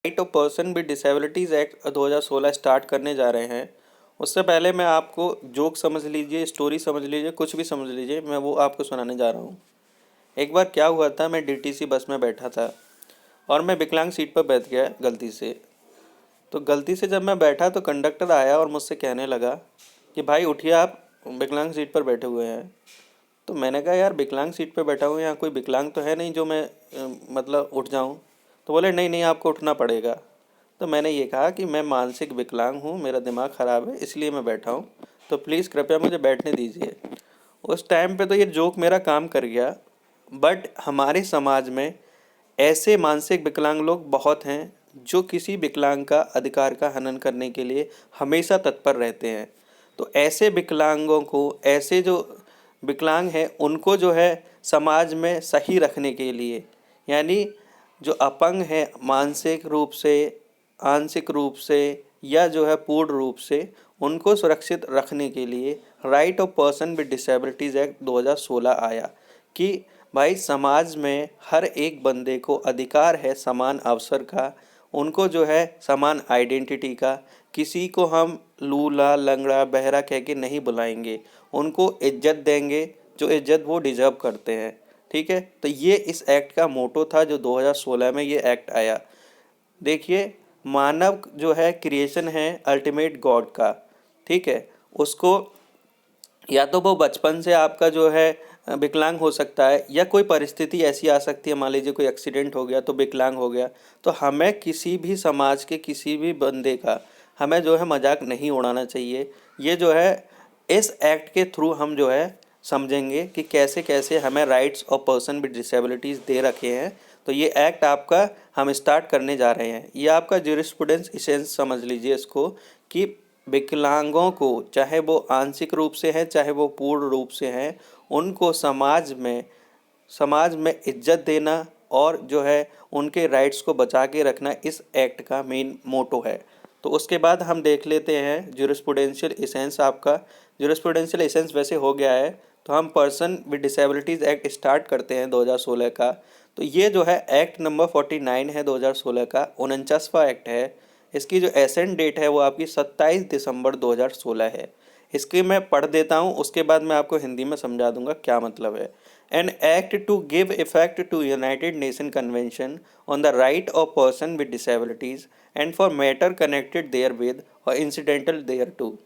Right of person with disabilities act 2016 start करने जा रहे हैं। उससे पहले मैं आपको जोक समझ लीजिए, स्टोरी समझ लीजिए, कुछ भी समझ लीजिए, मैं वो आपको सुनाने जा रहा हूँ। एक बार क्या हुआ था, मैं डीटीसी बस में बैठा था और मैं विकलांग सीट पर बैठ गया गलती से। तो गलती से जब मैं बैठा तो कंडक्टर आया और मुझसे कहने लगा कि भाई उठिए, आप विकलांग सीट पर बैठे हुए हैं। तो मैंने कहा यार, विकलांग सीट पर बैठा हूँ, यहाँ कोई विकलांग तो है नहीं जो मैं मतलब उठ जाऊँ। तो बोले नहीं नहीं, आपको उठना पड़ेगा। तो मैंने ये कहा कि मैं मानसिक विकलांग हूँ, मेरा दिमाग ख़राब है, इसलिए मैं बैठा हूँ, तो प्लीज़ कृपया मुझे बैठने दीजिए। उस टाइम पे तो ये जोक मेरा काम कर गया। बट हमारे समाज में ऐसे मानसिक विकलांग लोग बहुत हैं जो किसी विकलांग का अधिकार का हनन करने के लिए हमेशा तत्पर रहते हैं। तो ऐसे विकलांगों को, ऐसे जो विकलांग हैं, उनको जो है समाज में सही रखने के लिए, यानी जो अपंग है मानसिक रूप से, आंशिक रूप से या जो है पूर्ण रूप से, उनको सुरक्षित रखने के लिए right of person with disabilities act 2016 आया कि भाई समाज में हर एक बंदे को अधिकार है समान अवसर का, उनको जो है समान आइडेंटिटी का। किसी को हम लूला लंगड़ा बहरा कह के नहीं बुलाएंगे, उनको इज्जत देंगे जो इज्जत वो डिज़र्व करते हैं। ठीक है, तो ये इस एक्ट का मोटो था जो 2016 में ये एक्ट आया। देखिए, मानव जो है क्रिएशन है अल्टीमेट गॉड का। ठीक है, उसको या तो वो बचपन से आपका जो है विकलांग हो सकता है, या कोई परिस्थिति ऐसी आ सकती है, मान लीजिए कोई एक्सीडेंट हो गया तो विकलांग हो गया। तो हमें किसी भी समाज के किसी भी बंदे का हमें जो है मजाक नहीं उड़ाना चाहिए। ये जो है इस एक्ट के थ्रू हम जो है समझेंगे कि कैसे कैसे हमें rights of person with disabilities दे रखे हैं। तो ये एक्ट आपका हम स्टार्ट करने जा रहे हैं। ये आपका ज्यूरिस्प्रूडेंस इसेंस समझ लीजिए इसको, कि विकलांगों को, चाहे वो आंशिक रूप से हैं चाहे वो पूर्ण रूप से हैं, उनको समाज में इज्जत देना और जो है उनके राइट्स को बचा के रखना इस एक्ट का मेन मोटो है। तो उसके बाद हम देख लेते हैं ज्यूरिस्प्रूडेंशियल इसेंस। आपका ज्यूरिस्प्रूडेंशियल इसेंस वैसे हो गया है, तो हम person with disabilities act start करते हैं 2016 का। तो ये जो है एक्ट नंबर 49 है 2016 का, 49वां एक्ट है। इसकी जो एसेंट डेट है वो आपकी 27 दिसंबर 2016 है। इसके मैं पढ़ देता हूँ, उसके बाद मैं आपको हिंदी में समझा दूंगा क्या मतलब है। An act to give effect to United Nation convention on the right of person with disabilities and for matter connected therewith और incidental thereto,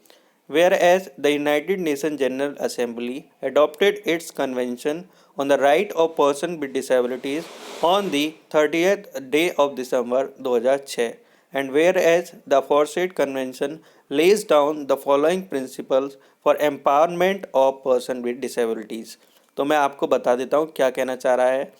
whereas the United Nations General Assembly adopted its Convention on the Right of Persons with Disabilities on the 30th day of December 2006, and whereas the aforesaid convention lays down the following principles for empowerment of persons with disabilities। तो मैं आपको बता देता हूँ क्या कहना चाह रहा है।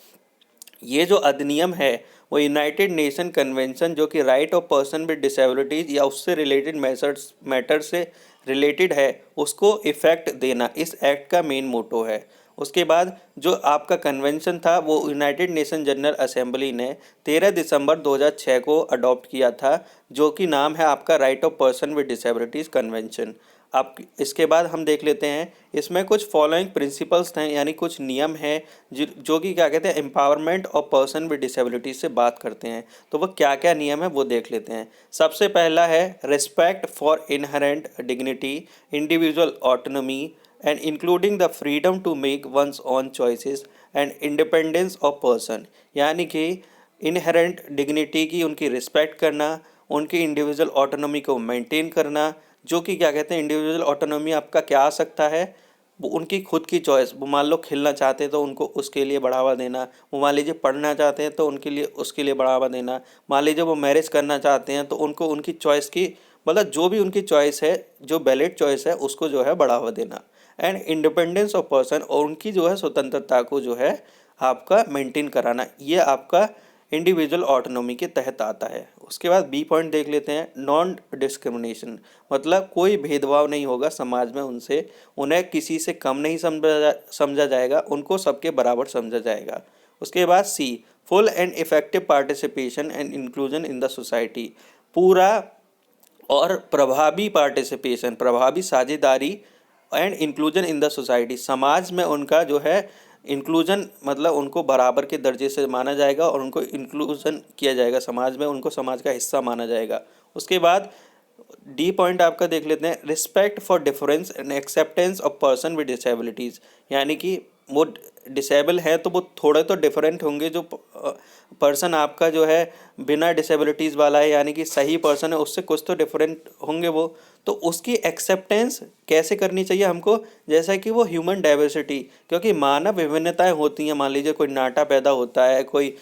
ये जो अधिनियम है वो यूनाइटेड नेशन कन्वेंशन, जो कि right of person with disabilities या उससे रिलेटेड मैटर से रिलेटेड है, उसको इफ़ेक्ट देना इस एक्ट का मेन मोटो है। उसके बाद जो आपका कन्वेंशन था वो यूनाइटेड नेशन जनरल असेंबली ने 13 दिसंबर 2006 को अडॉप्ट किया था, जो कि नाम है आपका right of person with disabilities convention. आप इसके बाद हम देख लेते हैं, इसमें कुछ फॉलोइंग प्रिंसिपल्स हैं, यानी कुछ नियम हैं जो कि क्या कहते हैं empowerment of person with disability से बात करते हैं। तो वो क्या क्या नियम है वो देख लेते हैं। सबसे पहला है respect for inherent dignity, individual autonomy and including the freedom to make one's own choices and independence of person, यानी कि इनहेरेंट डिग्निटी की उनकी रिस्पेक्ट करना, उनकी इंडिविजुअल ऑटोनॉमी को मेंटेन करना। जो कि क्या कहते हैं इंडिविजुअल ऑटोनॉमी आपका क्या आ सकता है, वो उनकी खुद की चॉइस। वो मान लो खेलना चाहते हैं तो उनको उसके लिए बढ़ावा देना, वो मान लीजिए पढ़ना चाहते हैं तो उनके लिए उसके लिए बढ़ावा देना, मान लीजिए वो मैरिज करना चाहते हैं तो उनको उनकी चॉइस की, मतलब जो भी उनकी चॉइस है, जो वैलिड चॉइस है, उसको जो है बढ़ावा देना। एंड इंडिपेंडेंस ऑफ पर्सन, और उनकी जो है स्वतंत्रता को जो है आपका मेंटेन कराना, ये आपका इंडिविजुअल ऑटोनॉमी के तहत आता है। उसके बाद बी पॉइंट देख लेते हैं, नॉन डिस्क्रिमिनेशन, मतलब कोई भेदभाव नहीं होगा समाज में उनसे, उन्हें किसी से कम नहीं समझा जाएगा, उनको सबके बराबर समझा जाएगा। उसके बाद C, full and effective participation and inclusion in the society, पूरा और प्रभावी पार्टिसिपेशन, प्रभावी साझेदारी and inclusion in the society, समाज में उनका जो है इंक्लूजन मतलब उनको बराबर के दर्जे से माना जाएगा और उनको इंक्लूजन किया जाएगा समाज में, उनको समाज का हिस्सा माना जाएगा। उसके बाद डी पॉइंट आपका देख लेते हैं, respect for difference and acceptance of person with disabilities, यानी कि वो डिसेबल है तो वो थोड़े तो डिफरेंट होंगे, जो पर्सन आपका जो है बिना डिसेबिलिटीज़ वाला है यानी कि सही पर्सन है उससे कुछ तो डिफरेंट होंगे वो, तो उसकी एक्सेप्टेंस कैसे करनी चाहिए हमको, जैसा कि वो ह्यूमन डाइवर्सिटी, क्योंकि मानव विभिन्नताएं होती हैं। मान लीजिए कोई नाटा पैदा होता है, कोई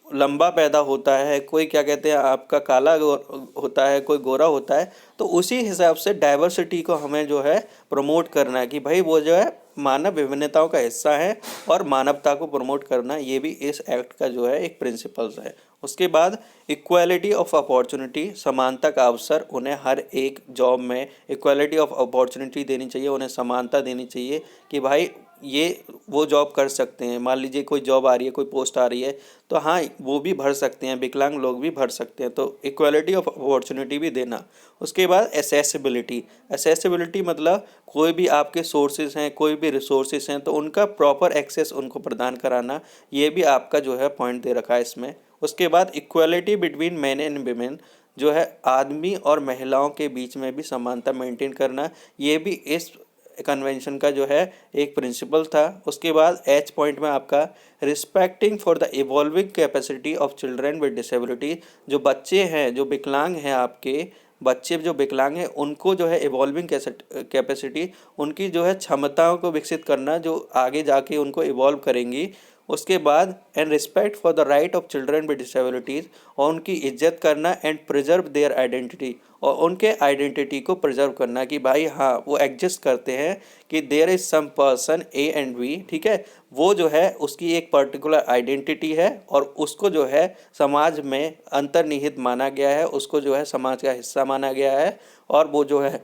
लंबा पैदा होता है, कोई क्या कहते हैं आपका काला होता है, कोई गोरा होता है, तो उसी हिसाब से डाइवर्सिटी को हमें जो है प्रमोट करना है कि भाई वो जो है मानव विभिन्नताओं का हिस्सा है, और मानवता को प्रमोट करना ये भी इस एक्ट का जो है एक प्रिंसिपल्स है। उसके बाद इक्वालिटी ऑफ अपॉर्चुनिटी, समानता का अवसर, उन्हें हर एक जॉब में इक्वालिटी ऑफ अपॉर्चुनिटी देनी चाहिए, उन्हें समानता देनी चाहिए कि भाई ये वो जॉब कर सकते हैं। मान लीजिए कोई जॉब आ रही है, कोई पोस्ट आ रही है, तो हाँ वो भी भर सकते हैं, विकलांग लोग भी भर सकते हैं, तो इक्वालिटी ऑफ अपॉर्चुनिटी भी देना। उसके बाद एसेसिबिलिटी, एसेसिबिलिटी मतलब कोई भी आपके सोर्सेज हैं, कोई भी रिसोर्सेज हैं, तो उनका प्रॉपर एक्सेस उनको प्रदान कराना, ये भी आपका जो है पॉइंट दे रखा है इसमें। उसके बाद equality between man and women, जो है आदमी और महिलाओं के बीच में भी समानता मेंटेन करना, ये भी इस कन्वेंशन का जो है एक प्रिंसिपल था। उसके बाद एच पॉइंट में आपका respecting for the evolving capacity of children with disability, जो बच्चे हैं, जो विकलांग हैं, आपके बच्चे जो विकलांग हैं उनको जो है इवॉल्विंग कैपेसिटी, उनकी जो है क्षमताओं को विकसित करना जो आगे जाके उनको इवॉल्व करेंगी। उसके बाद and respect for the right of children with disabilities, और उनकी इज्जत करना एंड प्रिजर्व देयर आइडेंटिटी, और उनके आइडेंटिटी को प्रिजर्व करना कि भाई हाँ वो एग्जिस्ट करते हैं, कि there is some person A and B, ठीक है, वो जो है उसकी एक पर्टिकुलर आइडेंटिटी है और उसको जो है समाज में अंतर्निहित माना गया है, उसको जो है समाज का हिस्सा माना गया है, और वो जो है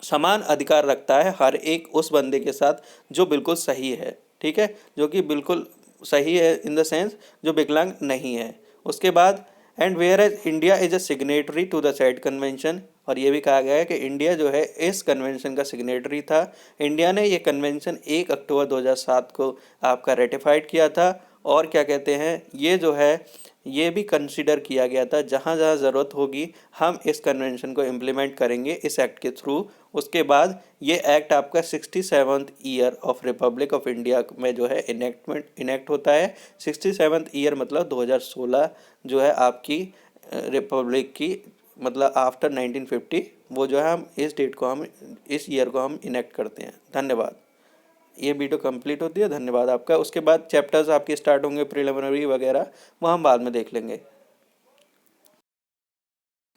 समान अधिकार रखता है हर एक उस बंदे के साथ जो बिल्कुल सही है, ठीक है, जो कि बिल्कुल सही है इन द सेंस जो विकलांग नहीं है। उसके बाद and whereas India is a signatory to the said convention, और ये भी कहा गया है कि इंडिया जो है इस कन्वेंशन का सिग्नेटरी था। इंडिया ने ये कन्वेंशन 1 अक्टूबर 2007 को आपका रेटिफाइड किया था, और क्या कहते हैं ये जो है ये भी कंसिडर किया गया था जहाँ जहाँ ज़रूरत होगी हम इस कन्वेंशन को इम्प्लीमेंट करेंगे इस एक्ट के थ्रू। उसके बाद ये एक्ट आपका 67th year of Republic of India में जो है इनेक्ट होता है। 67th ईयर मतलब 2016 जो है आपकी रिपब्लिक की, मतलब आफ्टर 1950 वो जो है हम इस डेट को हम इस ईयर को हम इनेक्ट करते हैं। धन्यवाद। ये वीडियो कंप्लीट होती है, धन्यवाद आपका। उसके बाद चैप्टर्स आपके स्टार्ट होंगे प्रिलिमिनरी वगैरह, वो हम बाद में देख लेंगे।